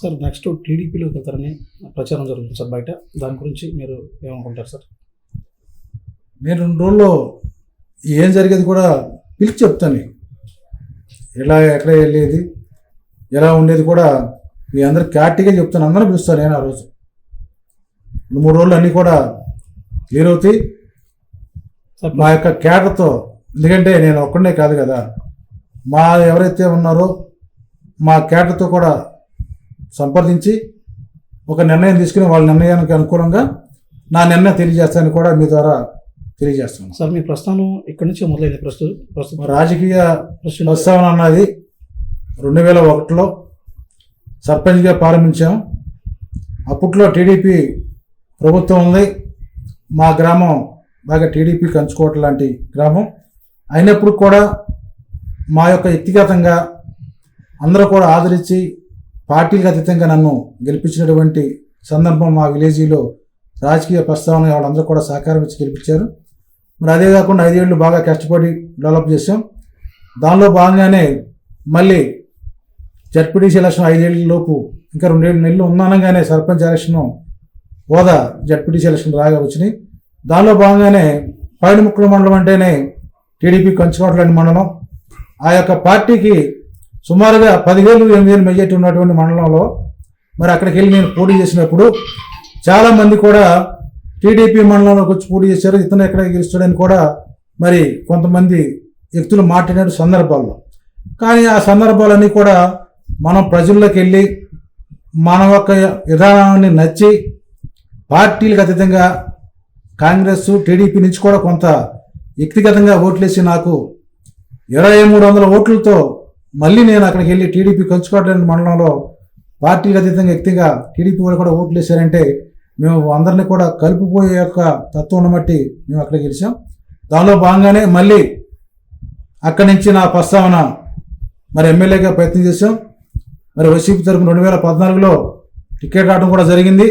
Sir next టీడీపీలోకి వెళ్తారని ప్రచారం జరుగుతుంది సార్ బయట. దాని గురించి మీరు ఏమనుకుంటారు సార్? నేను 2 రోజుల్లో ఏం జరిగేది కూడా పిలిచి చెప్తాను. ఎలా ఎక్కడ వెళ్ళేది ఎలా ఉండేది కూడా మీ అందరికి క్లారిటీగా చెప్తాను. అందరూ పిలుస్తాను నేను ఆ రోజు. 3 రోజులు అన్నీ కూడా క్లియర్ అవుతాయి మా యొక్క క్యాడర్తో. ఎందుకంటే నేను ఒక్కడే కాదు కదా, మా ఎవరైతే ఉన్నారో మా క్యాడర్తో కూడా సంప్రదించి ఒక నిర్ణయం తీసుకుని వాళ్ళ నిర్ణయానికి అనుకూలంగా నా నిర్ణయం తెలియజేస్తానని కూడా మీ ద్వారా తెలియజేస్తాను. సార్ మీ ప్రస్థానం ఇక్కడి నుంచి మొదలైంది. ప్రస్తుతం రాజకీయ ప్రస్తావన అన్నది 2001లో సర్పంచ్గా ప్రారంభించాం. అప్పట్లో టీడీపీ ప్రభుత్వం ఉంది. మా గ్రామం బాగా టీడీపీ కంచుకోట లాంటి గ్రామం అయినప్పుడు కూడా మా యొక్క వ్యక్తిగతంగా అందరూ కూడా ఆదరించి పార్టీలకు అతీతంగా నన్ను గెలిపించినటువంటి సందర్భం మా విలేజీలో రాజకీయ ప్రస్తావన వాళ్ళందరూ కూడా సహకారం ఇచ్చి గెలిపించారు. మరి అదే కాకుండా 5 ఏళ్ళు బాగా కష్టపడి డెవలప్ చేసాం. దానిలో భాగంగానే మళ్ళీ జడ్పీటీసీ ఎలక్షన్ 5 ఏళ్ళ లోపు ఇంకా 2 నెలలు ఉన్నానగానే సర్పంచ్ ఎలక్షన్ హోదా జడ్పీటీసీ ఎలక్షన్ రాగా వచ్చినాయి. దానిలో భాగంగానే పైడిముక్కల మండలం అంటేనే టీడీపీ కంచుకోవట్లేని మండలం. ఆ యొక్క పార్టీకి సుమారుగా 10,000-8,000 మెజార్టీ ఉన్నటువంటి మండలంలో మరి అక్కడికి వెళ్ళి నేను పోటీ చేసినప్పుడు చాలామంది కూడా టీడీపీ మండలంలోకి వచ్చి పోటీ చేశారు. ఇతను ఎక్కడ గెలుస్తాడని కూడా మరి కొంతమంది వ్యక్తులు మాట్లాడిన సందర్భాల్లో. కానీ ఆ సందర్భాలన్నీ కూడా మనం ప్రజల్లోకి వెళ్ళి మన యొక్క విధానాన్ని నచ్చి పార్టీలకు అతీతంగా కాంగ్రెస్ టీడీపీ నుంచి కూడా కొంత వ్యక్తిగతంగా ఓట్లేసి నాకు 2,300 ఓట్లతో మళ్ళీ నేను అక్కడికి వెళ్ళి టీడీపీ కంచుకోవట్లేని మండలంలో పార్టీలకు అతీతంగా వ్యక్తిగా టీడీపీ వాళ్ళు కూడా ఓట్లు వేసారంటే మేము అందరినీ కూడా కలుపుపోయే యొక్క తత్వం బట్టి మేము అక్కడికి గెలిచాం. దానిలో భాగంగానే మళ్ళీ అక్కడి నుంచి నా ప్రస్తావన మరి ఎమ్మెల్యేగా ప్రయత్నం చేశాం. మరి వైసీపీ తరఫున 2014లో టికెట్ రావడం కూడా జరిగింది.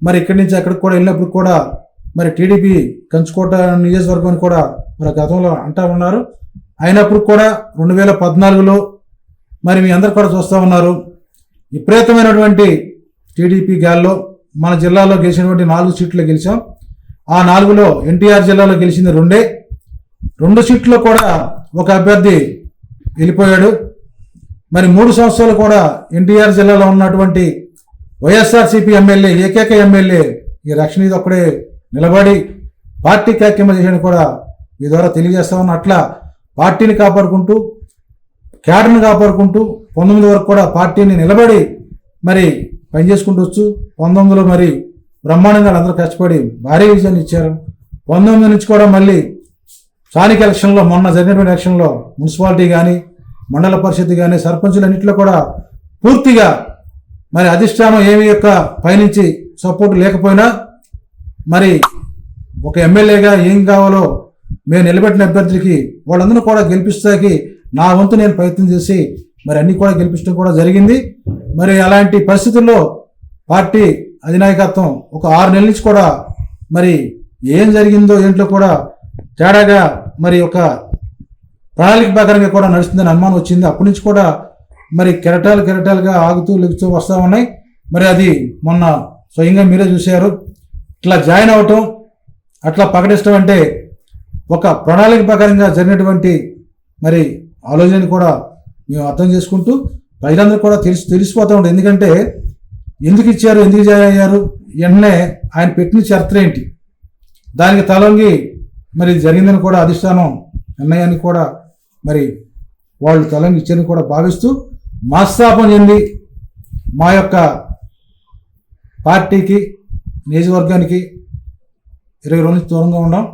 మరి ఇక్కడి నుంచి అక్కడికి కూడా వెళ్ళినప్పుడు కూడా మరి టీడీపీ కంచుకోట నియోజకవర్గం కూడా మరి గతంలో అంటా ఉన్నారు. అయినప్పుడు కూడా 2014లో మరి మీ అందరు కూడా చూస్తూ ఉన్నారు విపరీతమైనటువంటి టీడీపీ గాల్లో మన జిల్లాలో గెలిచినటువంటి 4 సీట్లు గెలిచాం. ఆ 4లో ఎన్టీఆర్ జిల్లాలో గెలిచింది 2 సీట్లో కూడా ఒక అభ్యర్థి వెళ్ళిపోయాడు. మరి 3 సంవత్సరాలు కూడా ఎన్టీఆర్ జిల్లాలో ఉన్నటువంటి వైఎస్ఆర్సీపీ ఎమ్మెల్యే ఏకైక ఎమ్మెల్యే ఈ రక్షణ ఒక్కడే నిలబడి పార్టీ కార్యక్రమం చేసేది కూడా మీ ద్వారా తెలియజేస్తా ఉన్నా. అట్లా పార్టీని కాపాడుకుంటూ క్యాడర్ని కాపాడుకుంటూ 19 వరకు కూడా పార్టీని నిలబడి మరి పనిచేసుకుంటూ వచ్చు. 19లో మరి బ్రహ్మాండంగా అందరూ కష్టపడి భారీ విజయాన్ని ఇచ్చారు. 19 నుంచి కూడా మళ్ళీ స్థానిక ఎలక్షన్లో మొన్న జరిగినటువంటి ఎలక్షన్లో మున్సిపాలిటీ కానీ మండల పరిషత్ కానీ సర్పంచులన్నింటిలో కూడా పూర్తిగా మరి అధిష్టానం ఏమి యొక్క పైనుంచి సపోర్ట్ లేకపోయినా మరి ఒక ఎమ్మెల్యేగా ఏం కావాలో మేము నిలబెట్టిన అభ్యర్థులకి వాళ్ళందరూ కూడా గెలిపిస్తాకి నా వంతు నేను ప్రయత్నం చేసి మరి అన్ని కూడా గెలిపించడం కూడా జరిగింది. మరి అలాంటి పరిస్థితుల్లో పార్టీ అధినాయకత్వం ఒక 6 నెలల నుంచి కూడా మరి ఏం జరిగిందో ఏంట్లో కూడా తేడాగా మరి ఒక ప్రణాళిక ప్రకారంగా కూడా నడుస్తుందని అనుమానం వచ్చింది. అప్పటి నుంచి కూడా మరి కెరటాలుగా ఆగుతూ లెగుతూ వస్తూ ఉన్నాయి. మరి అది మొన్న స్వయంగా మీరే చూశారు. ఇట్లా జాయిన్ అవటం అట్లా ప్రకటించడం అంటే ఒక ప్రణాళిక ప్రకారంగా జరిగినటువంటి మరి ఆలోచన కూడా మేము అర్థం చేసుకుంటూ ప్రజలందరూ కూడా తెలిసిపోతూ ఉంటుంది. ఎందుకంటే ఎందుకు ఇచ్చారు, ఎందుకు జాయిన్ అయ్యారు, వెంటనే ఆయన పెట్టిన చరిత్ర ఏంటి, దానికి తలొంగి మరి జరిగిందని కూడా అధిష్టానం నిర్ణయాన్ని కూడా మరి వాళ్ళు తలొంగి ఇచ్చారని కూడా భావిస్తూ మనస్తాపం చెంది మా యొక్క పార్టీకి నియోజకవర్గానికి 20 రోజుల నుంచి దూరంగా ఉన్నాం.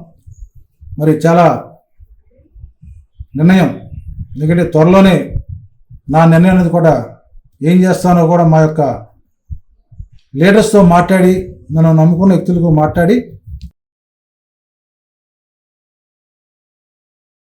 మరి చాలా నిర్ణయం, ఎందుకంటే త్వరలోనే నా నిర్ణయం అనేది కూడా ఏం చేస్తానో కూడా మా యొక్క లీడర్స్తో మాట్లాడి మనం నమ్ముకున్న వ్యక్తులతో మాట్లాడి